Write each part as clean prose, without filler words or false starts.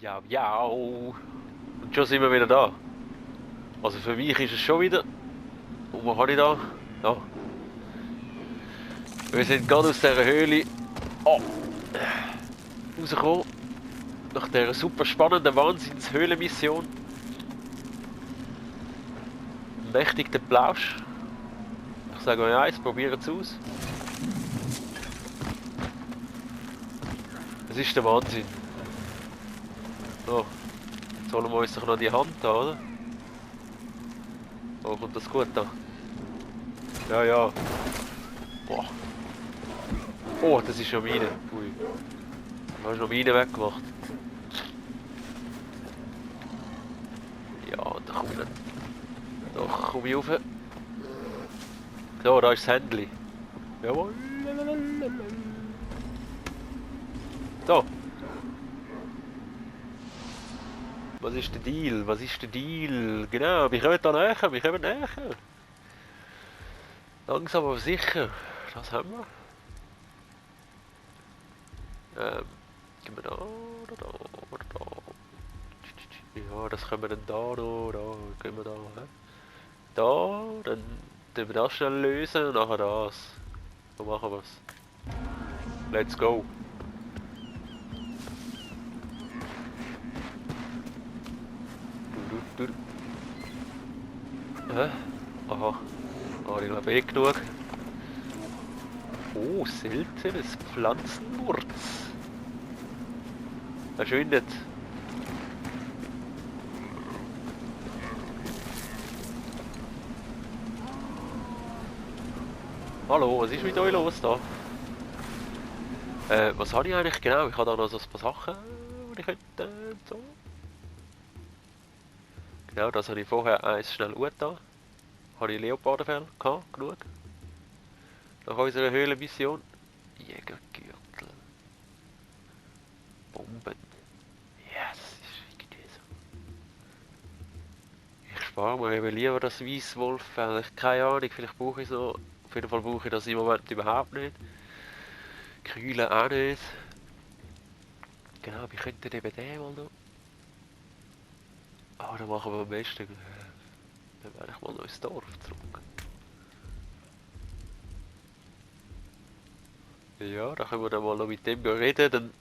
Ja, ja. Und schon sind wir wieder da. Also für mich ist es schon wieder. Und was habe ich da? Da. Wir sind gerade aus dieser Höhle rausgekommen. Nach dieser super spannenden Wahnsinnshöhlenmission. Mächtig der Plausch. Ich sage euch eins, probiert es aus. Es ist der Wahnsinn. So, jetzt holen wir uns doch noch die Hand da, oder? Oh, kommt das gut da? Ja, ja. Boah. Oh, das ist schon Mine. Ui. Du hast noch Mine weggemacht. Ja, da komme ich nicht. Doch, komme ich rauf. So, da ist das Händchen. Jawohl. So. Was ist der Deal? Was ist der Deal? Genau, wir kommen da näher, wir kommen näher. Langsam aber sicher. Das haben wir. Gehen wir da oder da oder da? Ja, das können wir dann da noch, da gehen wir da. He? Da, dann tun wir das schnell lösen und nachher das. So machen wir es. Let's go. Hä? Aha. Ich glaube eh genug. Oh, seltenes Pflanzenwurz. Verschwindet. Hallo, was ist mit euch los da? Was habe ich eigentlich genau? Ich habe da noch so ein paar Sachen, die ich könnte so. Genau, das habe ich vorher eins schnell da. Habe ich Leopardenfell gehabt, genug. Nach unserer Höhlenmission. Jägergürtel. Bomben. Yes, ist irgendwie so. Ich spare mir eben lieber das Weisswolffell. Ich keine Ahnung, vielleicht brauche ich so. Auf jeden Fall brauche ich das im Moment überhaupt nicht. Kühlen auch nicht. Genau, wir könnten eben den mal noch. Ah, dann machen wir am besten. Dann werde ich mal noch ins Dorf zurück. Ja, dann können wir dann mal noch mit dem reden. Dann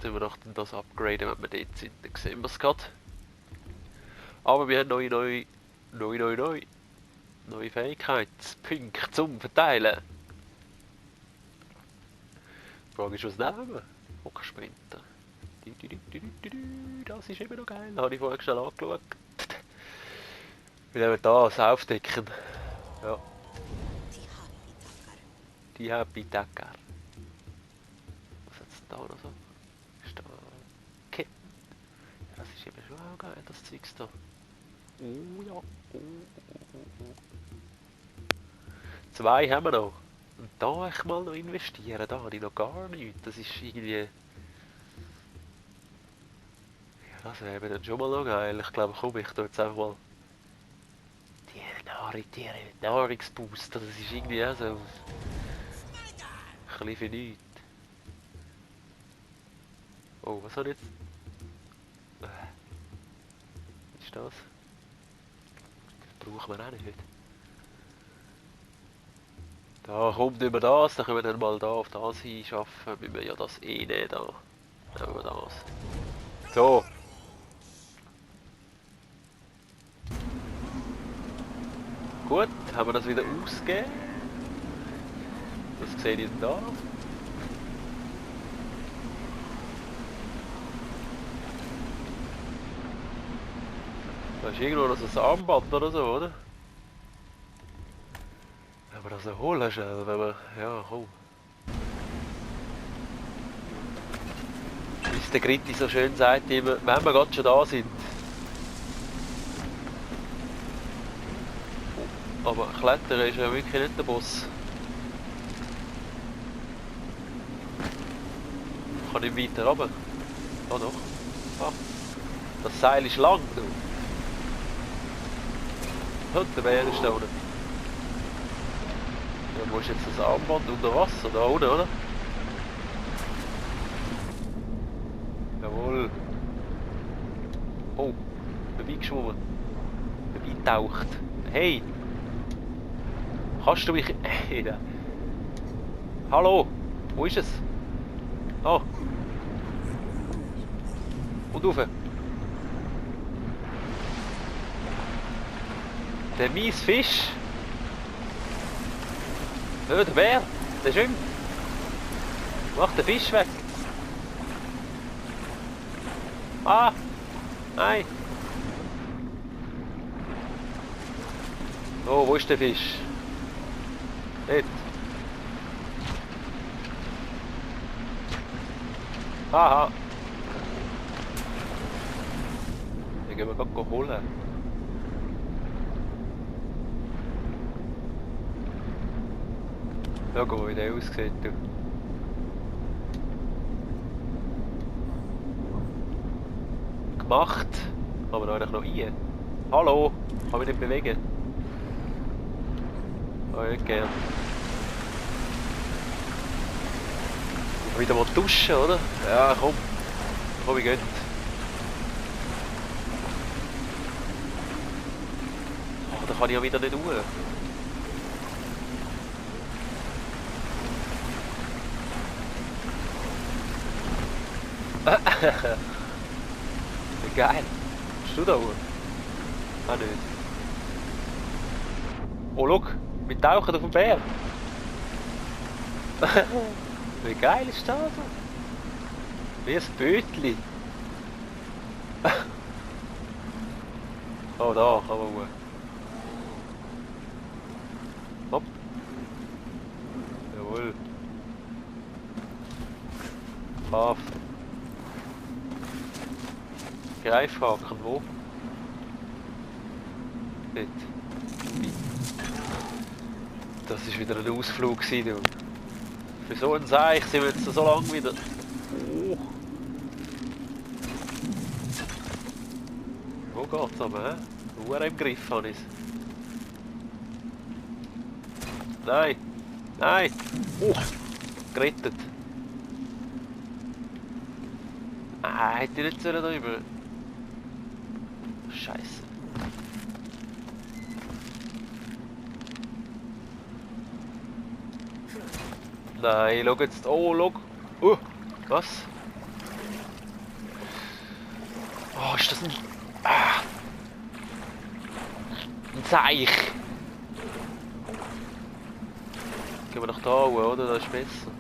tun wir noch das upgraden, wenn wir dort sind. Dann sehen wir es gerade. Aber wir haben neue Fähigkeitspunkte zum Verteilen. Die Frage ist, was nehmen wir? Hocksprinter. Das ist immer noch geil. Das habe ich vorher schnell angeschaut. Wir nehmen das aufdecken. Ja. Die Happy Tacker. Was hat es da noch so? Ist da Ketten? Ja, das ist eben schon auch geil, das Zeugs da. Oh ja. Oh. 2 haben wir noch. Und da ich mal noch investieren, da habe ich noch gar nichts. Das ist irgendwie... Ja, das wäre dann schon mal noch geil. Ich glaube, komm, ich tue jetzt einfach mal... Die Nahrungsbooster, das ist irgendwie auch so... Ein bisschen für nichts. Oh, was soll jetzt? Was ist das? Das brauchen wir auch nicht. Da kommt über das, dann können wir dann mal da auf das hinschaffen. Müssen wir ja das eh nicht da. Nehmen wir das. So. Gut, haben wir das wieder ausgegeben. Das seht ihr da. Da ist irgendwo noch so ein Armband oder so, oder? Wenn wir das holen schnell, wenn wir... Ja, komm. Wie der Gritti so schön sagt immer, wenn wir gerade schon da sind. Aber Klettern ist ja wirklich nicht der Boss. Kann ich weiter runter? Ah doch. Ah. Das Seil ist lang, du. Und der Bär ist da unten. Ja, wo ist jetzt das Armband unter Wasser? Da unten, oder? Jawohl. vorbeigeschwommen. Vorbeitaucht. Hey! Kannst du mich... Hey, da. Hallo! Wo ist es? Ah! Und rauf! Der mies Fisch! Ja, der Bär! Der schwimmt! Mach den Fisch weg! Ah! Nein! Oh, wo ist der Fisch? Nicht! Haha! Den gehen wir gerade holen. Schau mal, wie der aussieht. Du. Gemacht, aber eigentlich noch rein. Hallo, kann mich nicht bewegen. Oh, nicht gern. Wieder mal duschen, oder? Ja, komm. Komm, wir gehen. Oh, da kann ich ja wieder nicht raus. Geil. Bist du da oben? Ah, nicht. Oh, schau. Wir tauchen auf dem Berg. Wie geil ist das? Wie ein Bötli. Oh, da kann man hoch. Hopp. Jawohl. Hafen. Greifhaken, wo? Dort. Das war wieder ein Ausflug. Du. Für so einen Seich sind wir jetzt so lange wieder... Oh. Wo geht's aber, hä? Nur im Griff habe ich's. Nein! Nein! Gerettet! Ah, hätte ich nicht da rüber. Scheiße. Nein, schau jetzt. Oh, schau. Was? Oh, ist das ein... Ah. Ein Zeich. Gehen wir doch da hoch, oder? Das ist besser.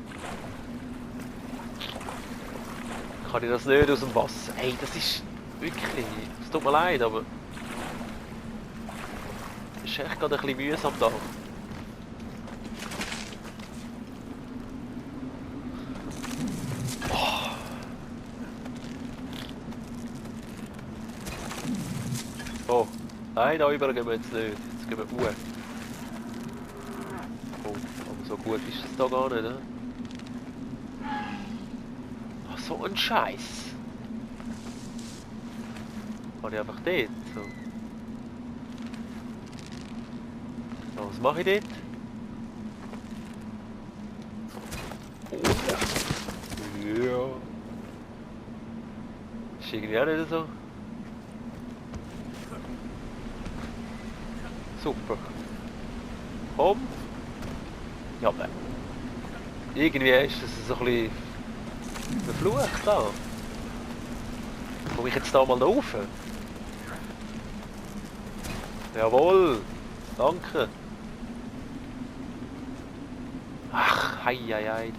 Kann ich das nicht aus dem Wasser? Ey, das ist wirklich... Es tut mir leid, aber... Es ist echt gerade ein bisschen mühsam da. Oh, nein, da rüber gehen wir jetzt nicht. Jetzt gehen wir hoch. Oh, aber so gut ist es da gar nicht, ne? Ach, so ein Scheiß. Kann ich einfach dort? So. So, was mache ich dort? Oh. Ja. Ist irgendwie auch nicht so. Super. Komm. Ja, aber irgendwie ist das so ein bisschen verflucht da. Komme ich jetzt da mal rauf? Jawohl. Danke. Ach, hei, hei, hei.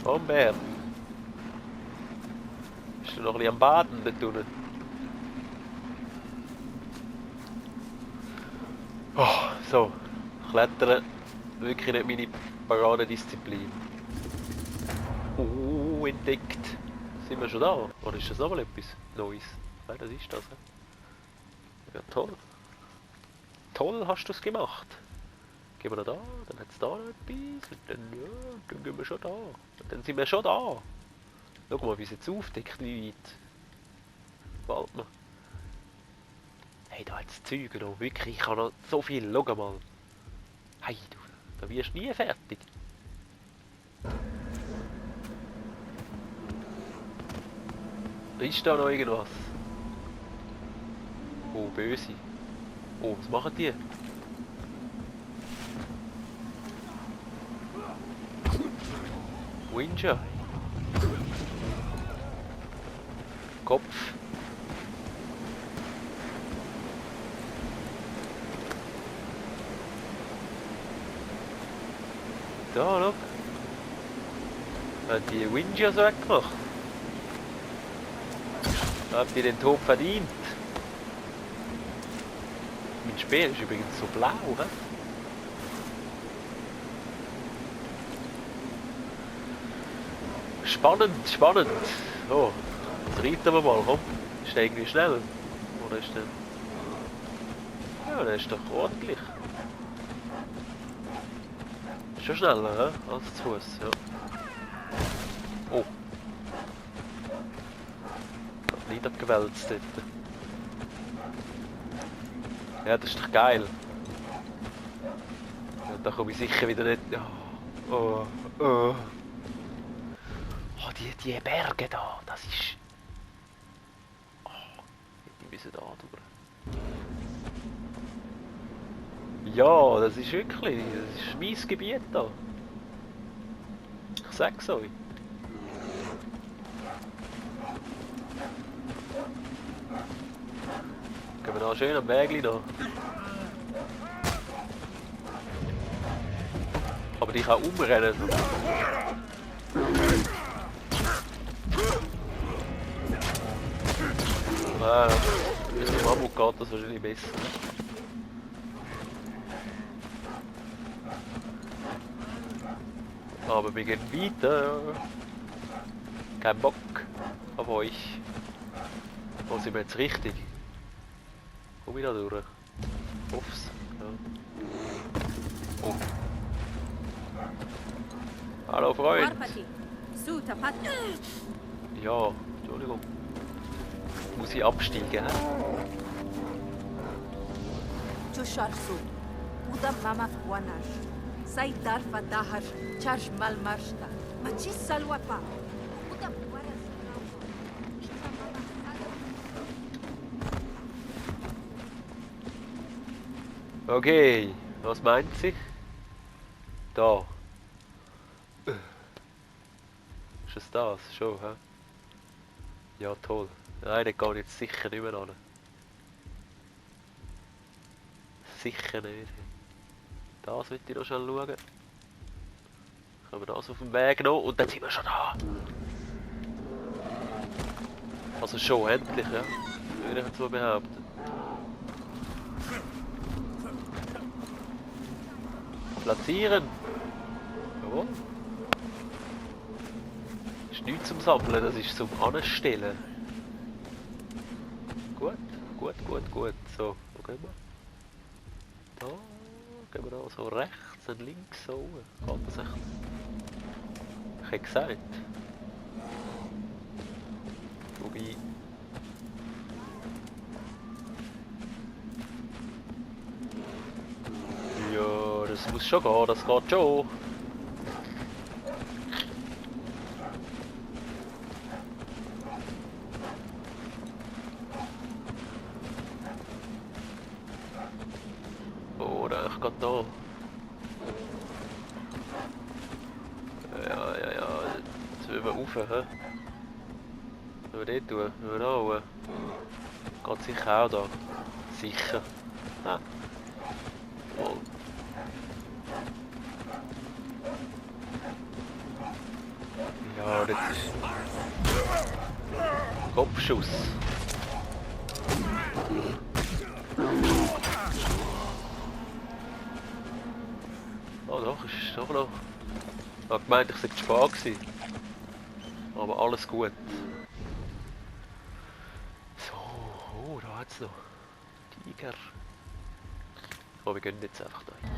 Komm, Bär. Bist du noch ein bisschen am Baden dort unten? Oh, so. Klettern. Wirklich nicht meine Paradedisziplin. Entdeckt. Sind wir schon da? Oder ist das nochmal etwas Neues? Nein, das ist das. Ja, toll. Toll hast du es gemacht. Gehen wir noch da, dann hat es da noch etwas und dann, ja, dann gehen wir schon da. Und dann sind wir schon da. Schau mal, wie es jetzt aufdeckt, wie weit. Gefällt mir. Hey, da hat es Zeug noch, wirklich, ich habe noch so viel, schau mal. Hey, du, da wirst du nie fertig. Ist da noch irgendwas? Oh, böse. Oh, was machen die? Winja. Kopf. Da, schau. Haben die Winjas weggemacht? Habt ihr den Tod verdient? Mein Speer ist übrigens so blau, hä? Spannend, spannend. So, jetzt reiten wir mal, komm. Ist der irgendwie schnell? Oder ist der... Ja, der ist doch ordentlich. Ist schon schneller, hä? Als zu Fuß, ja. Oh. Niedergewälzt dort. Ja, das ist doch geil. Ja, da komme ich sicher wieder nicht... Oh, oh. Oh, die Berge da, das ist... Oh, die müssen da durch. Ja, das ist wirklich... Das ist mein Gebiet da. Ich sag's euch. Gehen wir da schön am Wägli da. Aber die kann umrennen. Mit dem Mammut geht das wahrscheinlich besser. Aber wir gehen weiter. Kein Bock auf euch. Wo sind wir jetzt richtig? Komm ich da durch? Ups. Ja. Oh. Hallo Freund. Ja, Entschuldigung. Muss ich absteigen, hä? Okay, was meint sie? Da. Ist es das? Schon, hä? Ja, toll. Nein, den gehe ich jetzt sicher nicht mehr an. Sicher nicht. Das will ich noch schnell schauen. Können wir das auf dem Weg noch und dann sind wir schon da. Also schon, endlich, ja. Würde ich jetzt so behaupten. Platzieren. Jawohl. Das ist nichts zum Sammeln, das ist zum Anstellen. Gut, gut, gut, gut. So, wo gehen wir? Da gehen wir da so rechts und links so. Geht das echt? Ich hätte gesagt. Wobei... Ja, das muss schon gehen, das geht schon. Oder ich gehe da. Ja, ja, ja. Jetzt müssen wir rauf, hä? Was wir dort tun? Wir da hoch. Geht sicher auch da. Sicher. Ah. Voll. Ja, das ist... Kopfschuss. Oh doch, ist doch noch... Ich habe gemeint, ich sei zu spät gewesen. Aber alles gut. So, oh, da hat's noch. Tiger. Oh, wir gehen jetzt einfach da hin.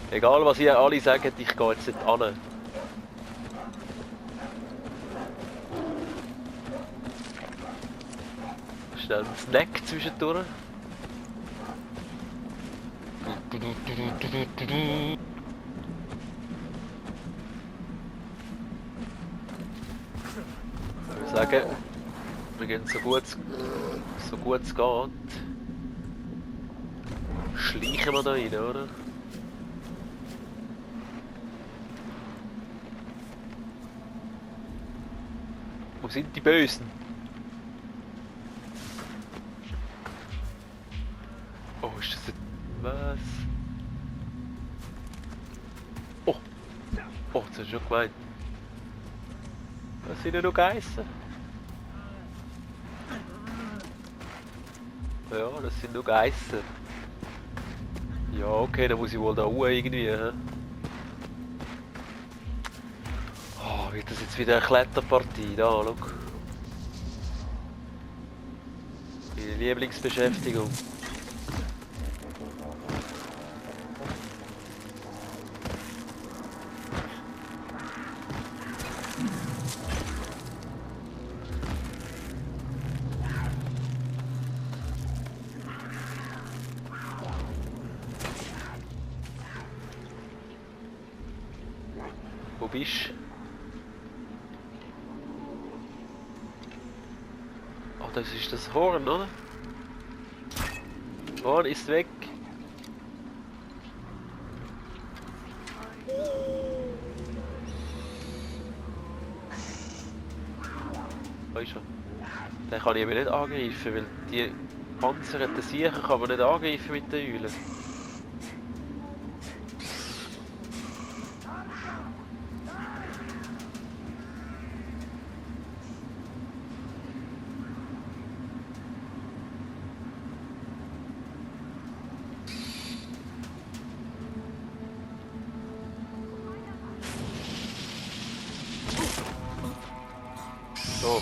Egal was ihr alle sagt, ich gehe jetzt nicht an. Schnell einen Snack zwischendurch. sagen, wir gehen so gut es geht. Schleichen wir da rein, oder? Wo sind die Bösen? Oh, ist das ein... Was? Oh! Oh, das hast du schon gemeint. Das sind ja nur Geissen. Ja, das sind nur Geissen. Ja, okay, dann muss ich wohl da hoch irgendwie. He? Oh, wird das jetzt wieder eine Kletterpartie? Da, schau. Meine Lieblingsbeschäftigung. Wo bist du? Oh, das ist das Horn, oder? Horn ist weg. Weißt du? Den kann ich aber nicht angreifen, weil die panzerten Siechen kann man nicht angreifen mit den Eulen. So.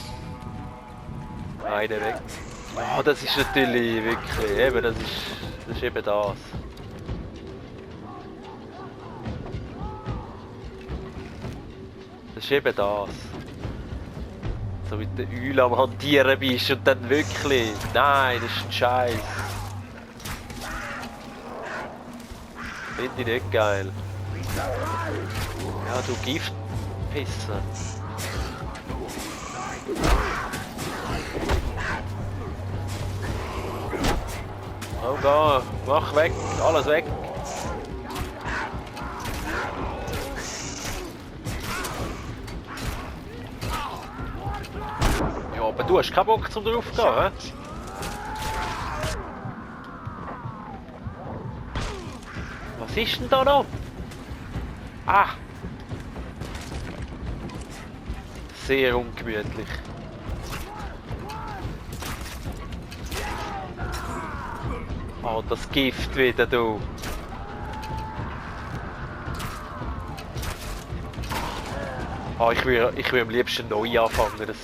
Einer weg. Oh, das ist natürlich wirklich, eben, das ist eben das. Das ist eben das. So mit den Eulen am Hantieren bist und dann wirklich. Nein, das ist ein Scheiß. Finde ich nicht geil. Ja, du Giftpisser. Oh Gott, mach weg, alles weg. Ja, aber du hast keinen Bock zum drauf zu gehen, hä? Was ist denn da noch? Ah! Sehr ungemütlich. Oh, das Gift wieder, du. Oh, ich will am liebsten neu anfangen. Das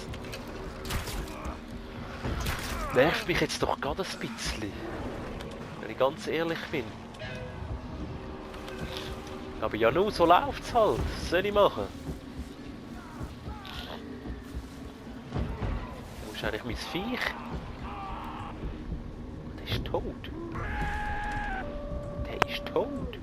nervt mich jetzt doch gerade ein bisschen. Wenn ich ganz ehrlich bin. Aber ja, nur so läuft's halt. Was soll ich machen? Wo ist eigentlich mein Viech? Der ist tot. Der ist tot.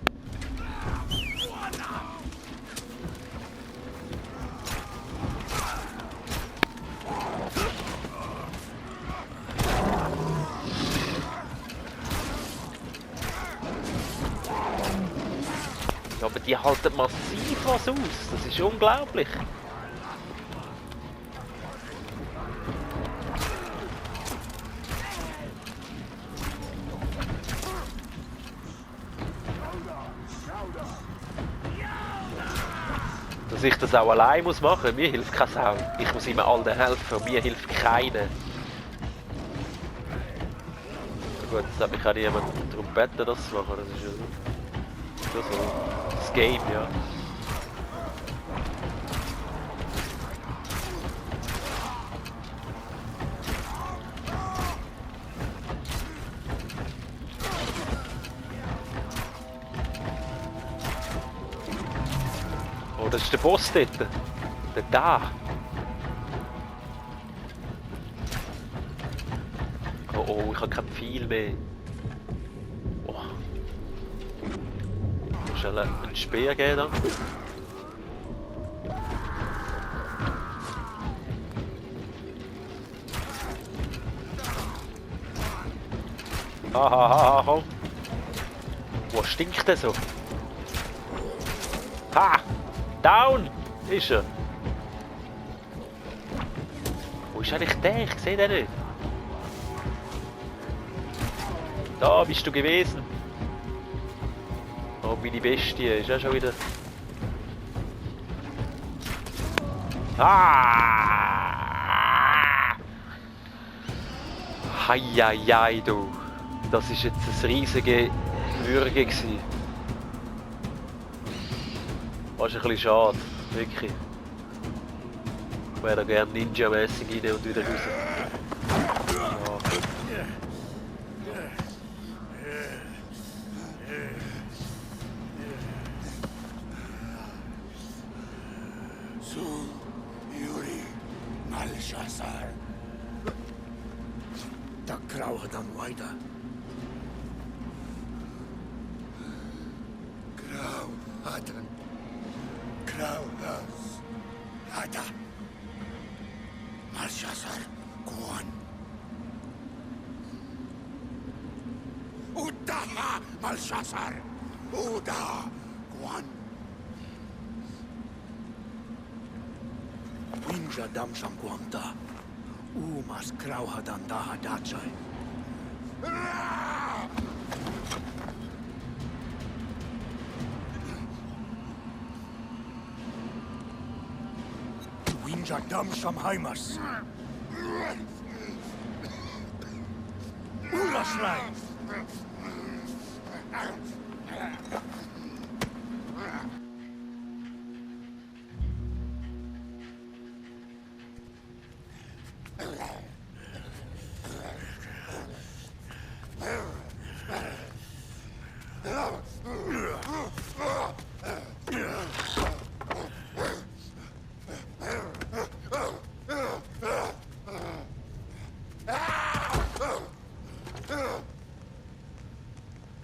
Ja, aber die halten massiv was aus. Das ist unglaublich. Dass ich das auch allein muss machen, mir hilft keine Sau. Ich muss immer allen helfen, mir hilft keiner. Gut, jetzt hat mich auch niemand darum gebeten, das zu machen. Das ist ja so das Game, ja. Oh, das ist der Boss dort. Der da. Oh, oh, ich habe kein Pfeil mehr. Oh. Schnell einen Speer geben dann. Ha, komm. Wo stinkt der so? Ha! Down! Ist er. Wo ist eigentlich der? Ich sehe den nicht. Da bist du gewesen. Oh, meine Bestie. Ist ja schon wieder... Ah! Heieiei, du. Das ist jetzt ein riesige Würge gewesen. Fast ein bisschen schade. Wirklich. Ich wäre da gerne Ninja-mässig rein und wieder raus. Malchazar. Da Grauhe dann weiter. Grauhaden. Grauhaus. Hada. Malchazar. Guan. Udaha Malchazar. Uda. Guan. Winja dam samquamta. Umas Grauhadan da hadachai. Winja dam samheimas. Ulaslai.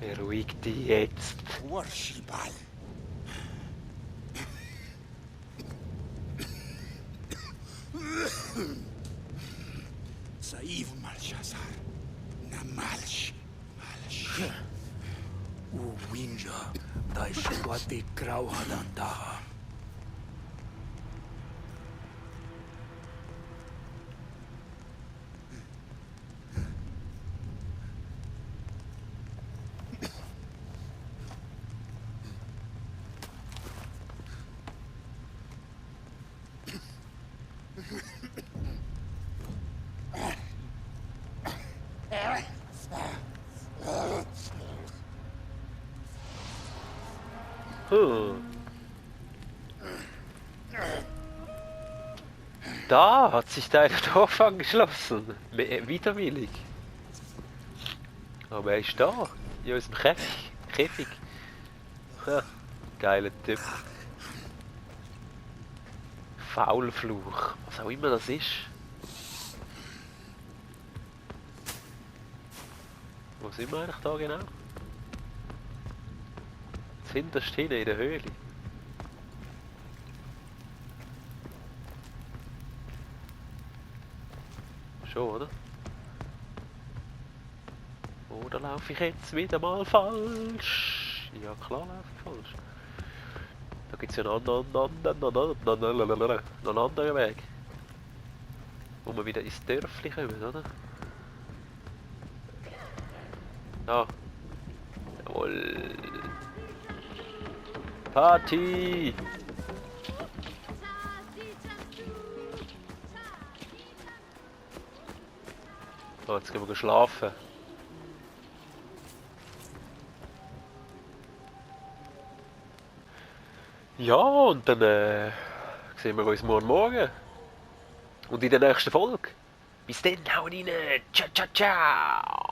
Beruhig dich jetzt. Warshibal. Saiv Malchazar. Namalsh. Malsh. Winja. Dai shwati Grauhadan daha. Da hat sich dein Dorf angeschlossen. Widerwillig. Aber er ist da. In unserem Käfig. Ja, geiler Typ. Faulfluch. Was auch immer das ist. Wo sind wir eigentlich da genau? Hinterst hinten in der Höhle. Schon, oder? Oder laufe ich jetzt wieder mal falsch? Ja klar laufe ich falsch. Da gibt es ja noch einen anderen Weg. Wo wir wieder ins Dörfli kommen, oder? Da. Jawohl. Party! So, jetzt gehen wir schlafen. Ja, und dann sehen wir uns morgen. Und in der nächsten Folge. Bis dann, haut rein. Ciao, ciao, ciao.